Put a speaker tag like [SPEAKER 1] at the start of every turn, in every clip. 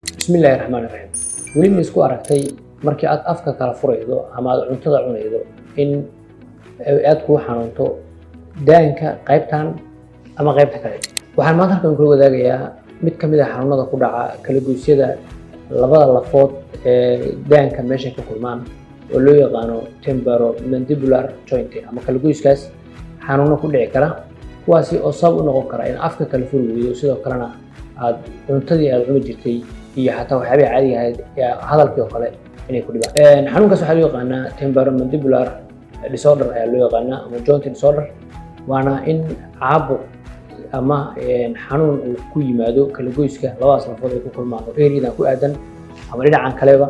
[SPEAKER 1] بسم الله الرحمن الرحيم ولي ما isku aragtay markii aad afka kala furaydo ama aad cuntada cunaydo in aad ku xanuunto daanka qaybtan ama qaybta kale waxaan maanta halkan ku wadaagayaa mid kamid ah xanuunada ku dhaca kala goysyada labada lafood ee daanka meesha ka kulmaan oo loo yaqaan temporomandibular joint ama kala goyskaas xanuuno ku dhici kara kuwaasi oo sabab u noqon kara in afka kala furaydo sidoo kalena aad cuntadii aad cuni jirtay iyo xataa waxyaabo caadi ahayd hadalkii oo kale inay ku dhibaan xanuunkaas waxaa loo yaqaanaa temporomandibular disorder ayaa loo yaqaanaa ama joint disorder waana in caabuq ama xanuun uu ku yimaado kala goyska labadaas lafood ay ku kulmaan oo eeriyadan ku aadan ama dhinacan kaleba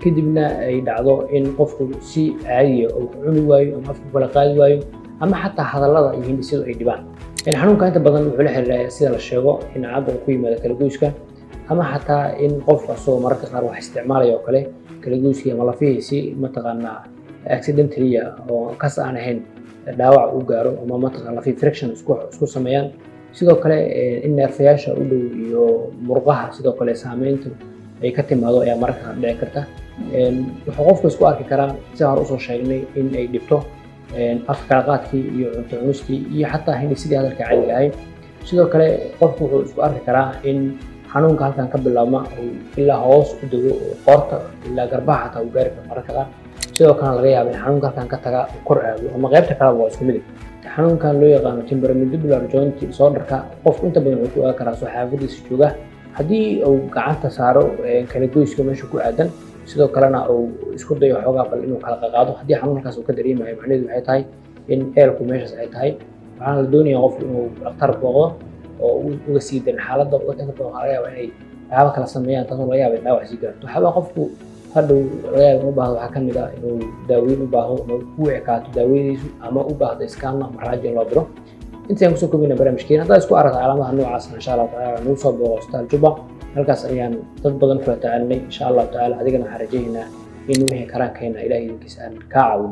[SPEAKER 1] kadibna ay dhacdo in qofku si caadi ah uu cuni waayo ama afku kala qaadi waayo ama xataa hadallada iyo hindhisadu ay dhibaan xanuunka inta badan wuxuu la xiriiraa sida la sheego in caabuq ku yimaado kala goyska ama xataa in qofka soo mararka qaar wax isticmaalayo oo kale kala goyskii ama lafihiisi mataqaanaa accidentally oo kas aan ahayn dhaawac u gaaro ama mataqaanaa lafi friction isku sameeyaan sidoo kale in neerfayaasha u dhow iyo murqaha sidoo kale saameynta ay ka timaado ayaa mararka qaar dhici karta wuxuu qofku isku arki karaa sida hore usoo sheegnay in ay dhibto afka kala qaadkii iyo cunto cunistii iyo xataa hindhisidii hadalka caadiga ahayd sidoo kale qofku wuxuu isku arki karaa in xanuunka halkan ka bilaabma ilaa hoos u dego qoorta ilaa garbaha xataa uu gaari karo mararka qaar sidoo kale laga yaabo in xanuunka halkan ka taga kor aado ama qaybta kale waa isku mid xanuunkan loo yaqaano temporomandibular joint disorderka qofku inta badan wuxuu ku ogaan karaa soo xaafadiisa jooga haddii uu gacanta saaro kala goyska meesha ku aadan sidoo kalena uu isku dayo xoogaa bal inuu kala qaado haddii xanuunkaas uu ka dareemayo macnaheedu waxay tahay in eelku meeshaas ay tahay waxaana la doonayaa qofku inuu dhakhtar booqdo oo uga sii darin xaaladda dadka badan waxaa laga yaabaa inay waxyaabo kala sameeyaan taasoo laga yaaba in dhaawac sii gaarto waxyaabaa qofku hadhow laga yaaba in u baahdo waxaa ka mid ah inuu daaweyn u baahdo ama ku ekaato daawadiisu ama u baahdo iskaan ama raajin loo diro intaan kusoo kobina barnaamijkeena haddaad isku aragto calaamadaha noocaas insha allahu tacaala nagu soo booqo hostaal juba halkaas ayaan dad badan kula tacaalinay insha allahu tacaala adigana waxaan rajaynaynaa in wixii karaankeena ilaah idinkiisa aan kaa caawin